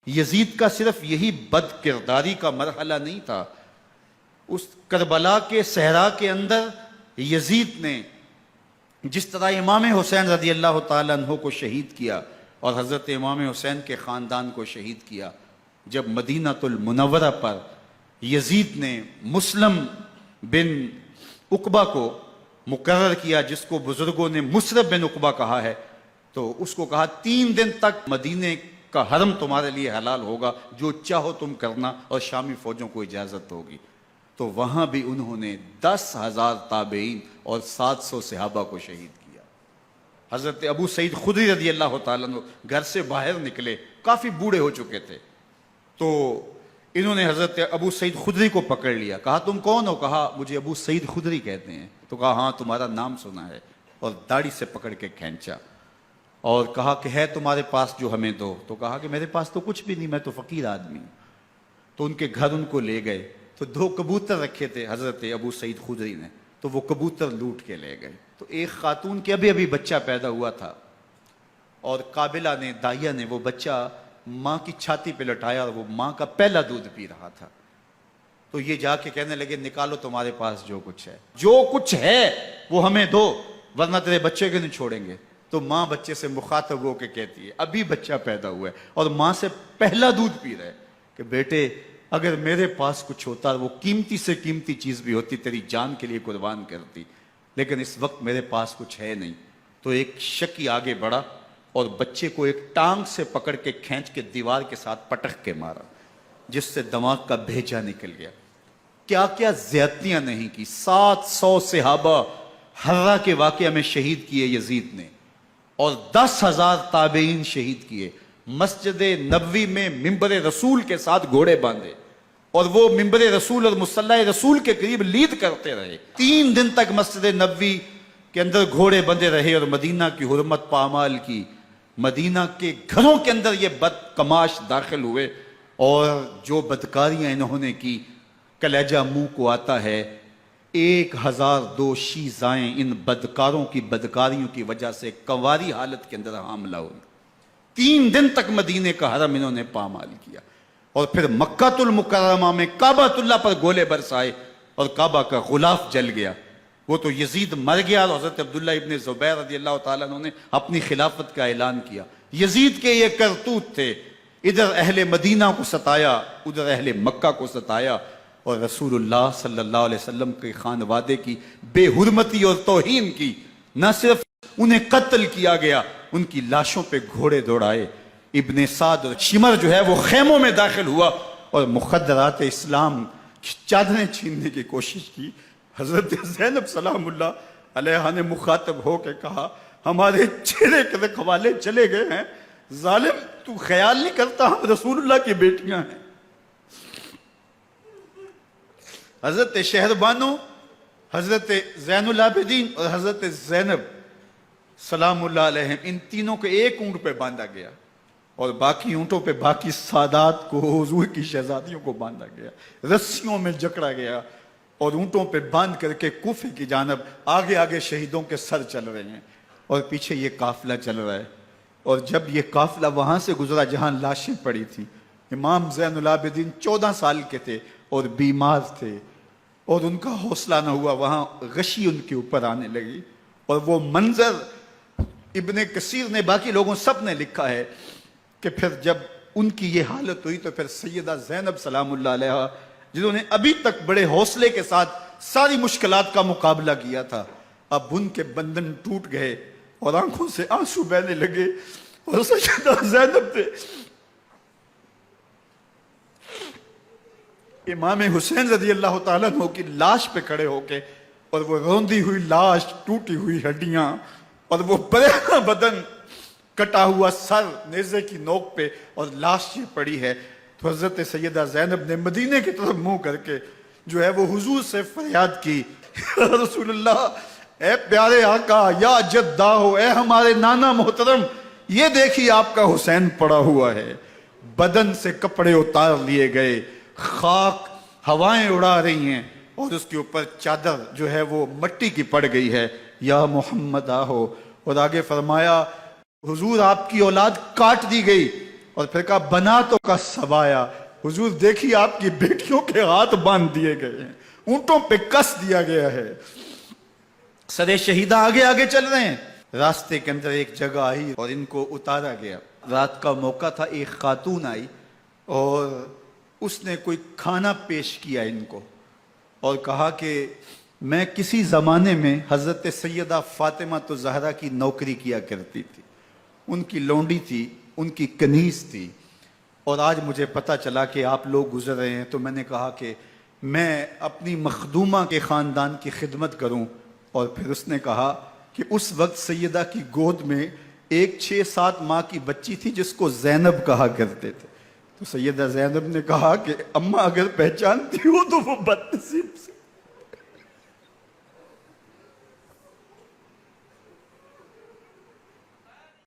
یزید کا صرف یہی بد کرداری کا مرحلہ نہیں تھا، اس کربلا کے صحرا کے اندر یزید نے جس طرح امام حسین رضی اللہ تعالیٰ عنہ کو شہید کیا اور حضرت امام حسین کے خاندان کو شہید کیا، جب مدینہ المنورہ پر یزید نے مسلم بن عقبہ کو مقرر کیا، جس کو بزرگوں نے مصرف بن عقبہ کہا ہے، تو اس کو کہا 3 دن تک مدینے کا حرم تمہارے لیے حلال ہوگا، جو چاہو تم کرنا، اور شامی فوجوں کو اجازت ہوگی۔ تو وہاں بھی انہوں نے 10,000 تابعین اور 700 صحابہ کو شہید کیا۔ حضرت ابو سعید خدری رضی اللہ تعالیٰ عنہ گھر سے باہر نکلے، کافی بوڑھے ہو چکے تھے، تو انہوں نے حضرت ابو سعید خدری کو پکڑ لیا، کہا تم کون ہو؟ کہا مجھے ابو سعید خدری کہتے ہیں۔ تو کہا ہاں تمہارا نام سنا ہے، اور داڑھی سے پکڑ کے کھینچا اور کہا کہ ہے تمہارے پاس جو ہمیں دو؟ تو کہا کہ میرے پاس تو کچھ بھی نہیں، میں تو فقیر آدمی ہوں۔ تو ان کے گھر ان کو لے گئے، تو 2 کبوتر رکھے تھے حضرت ابو سعید خدری نے، تو وہ کبوتر لوٹ کے لے گئے۔ تو ایک خاتون کے ابھی بچہ پیدا ہوا تھا، اور قابلہ نے، دائیا نے، وہ بچہ ماں کی چھاتی پہ لٹایا، اور وہ ماں کا پہلا دودھ پی رہا تھا۔ تو یہ جا کے کہنے لگے نکالو تمہارے پاس جو کچھ ہے، جو کچھ ہے وہ ہمیں دو، ورنہ تیرے بچے کو نہیں چھوڑیں گے۔ تو ماں بچے سے مخاطب ہو کے کہتی ہے، ابھی بچہ پیدا ہوا ہے اور ماں سے پہلا دودھ پی رہے، کہ بیٹے اگر میرے پاس کچھ ہوتا، وہ قیمتی سے قیمتی چیز بھی ہوتی، تیری جان کے لیے قربان کرتی، لیکن اس وقت میرے پاس کچھ ہے نہیں۔ تو ایک شکی آگے بڑھا اور بچے کو ایک ٹانگ سے پکڑ کے کھینچ کے دیوار کے ساتھ پٹک کے مارا، جس سے دماغ کا بھیجا نکل گیا۔ کیا کیا زیادتیاں نہیں کی۔ 700 صحابہ حرہ کے واقعہ میں شہید کیے یزید نے، اور 10,000 تابعین شہید کیے۔ مسجد نبوی میں ممبر رسول کے ساتھ گھوڑے باندھے، اور وہ ممبر رسول اور مصلی رسول کے قریب لید کرتے رہے۔ 3 دن تک مسجد نبوی کے اندر گھوڑے بندھے رہے، اور مدینہ کی حرمت پامال کی۔ مدینہ کے گھروں کے اندر یہ بدکماش داخل ہوئے، اور جو بدکاریاں انہوں نے کی، کلیجہ منہ کو آتا ہے۔ 1002 شیزائیں ان بدکاروں کی بدکاریوں کی وجہ سے کنواری حالت کے اندر حاملہ ہوئی۔ 3 دن تک مدینے کا حرم انہوں نے پامال کیا، اور پھر مکہ المکرمہ میں کعبہ اللہ پر گولے برسائے، اور کعبہ کا غلاف جل گیا۔ وہ تو یزید مر گیا، اور حضرت عبداللہ ابن زبیر رضی اللہ تعالیٰ عنہ نے اپنی خلافت کا اعلان کیا۔ یزید کے یہ کرتوت تھے، ادھر اہل مدینہ کو ستایا، ادھر اہل مکہ کو ستایا، اور رسول اللہ صلی اللہ علیہ وسلم کے خانوادے کی بے حرمتی اور توہین کی۔ نہ صرف انہیں قتل کیا گیا، ان کی لاشوں پہ گھوڑے دوڑائے۔ ابن سعد اور شمر جو ہے وہ خیموں میں داخل ہوا، اور مخدرات اسلام کی چادریں چھیننے کی کوشش کی۔ حضرت زینب سلام اللہ علیہ نے مخاطب ہو کے کہا، ہمارے چہرے کے رکھوالے چلے گئے ہیں، ظالم تو خیال نہیں کرتا ہم رسول اللہ کی بیٹیاں ہیں۔ حضرت شہربانو، حضرت زین العابدین اور حضرت زینب سلام اللہ علیہم، ان تینوں کو ایک اونٹ پہ باندھا گیا، اور باقی اونٹوں پہ باقی سادات کو، حضور کی شہزادیوں کو باندھا گیا، رسیوں میں جکڑا گیا، اور اونٹوں پہ باندھ کر کے کوفے کی جانب آگے آگے شہیدوں کے سر چل رہے ہیں، اور پیچھے یہ قافلہ چل رہا ہے۔ اور جب یہ قافلہ وہاں سے گزرا جہاں لاشیں پڑی تھیں، امام زین العابدین 14 سال کے تھے اور بیمار تھے، اور ان کا حوصلہ نہ ہوا، وہاں غشی ان کے اوپر آنے لگی۔ اور وہ منظر ابن کثیر نے، باقی لوگوں سب نے لکھا ہے کہ پھر جب ان کی یہ حالت ہوئی، تو پھر سیدہ زینب سلام اللہ علیہ، جنہوں نے ابھی تک بڑے حوصلے کے ساتھ ساری مشکلات کا مقابلہ کیا تھا، اب ان کے بندھن ٹوٹ گئے اور آنکھوں سے آنسو بہنے لگے، اور سیدہ زینب نے امام حسین رضی اللہ تعالیٰ عنہ کی لاش پہ کھڑے ہو کے، اور وہ روندی ہوئی لاش، ٹوٹی ہوئی ہڈیاں، اور وہ برینا بدن، کٹا ہوا سر نیزے کی نوک پہ، اور لاش یہ پڑی ہے، تو حضرت سیدہ زینب نے مدینے کی طرف منہ کر کے جو ہے وہ حضور سے فریاد کی، یا رسول اللہ، اے پیارے آقا، یا جدہ ہو، اے ہمارے نانا محترم، یہ دیکھیے آپ کا حسین پڑا ہوا ہے۔ بدن سے کپڑے اتار لیے گئے، خاک ہوائیں اڑا رہی ہیں، اور اس کے اوپر چادر جو ہے وہ مٹی کی پڑ گئی ہے، یا محمد آہو۔ اور آگے فرمایا، حضور آپ کی اولاد کاٹ دی گئی، اور پھر کہا بنا تو کا سبایا، حضور دیکھیے آپ کی بیٹیوں کے ہاتھ باندھ دیے گئے ہیں، اونٹوں پہ کس دیا گیا ہے، سرے شہیدہ آگے آگے چل رہے ہیں۔ راستے کے اندر ایک جگہ آئی اور ان کو اتارا گیا، رات کا موقع تھا، ایک خاتون آئی اور اس نے کوئی کھانا پیش کیا ان کو اور کہا کہ میں کسی زمانے میں حضرت سیدہ فاطمہ تو زہرا کی نوکری کیا کرتی تھی، ان کی لونڈی تھی، ان کی کنیز تھی، اور آج مجھے پتہ چلا کہ آپ لوگ گزر رہے ہیں تو میں نے کہا کہ میں اپنی مخدومہ کے خاندان کی خدمت کروں۔ اور پھر اس نے کہا کہ اس وقت سیدہ کی گود میں ایک 6-7 ماہ کی بچی تھی جس کو زینب کہا کرتے تھے، تو سیدہ زینب نے کہا کہ اماں اگر پہچانتی ہو تو وہ بد نصیب سے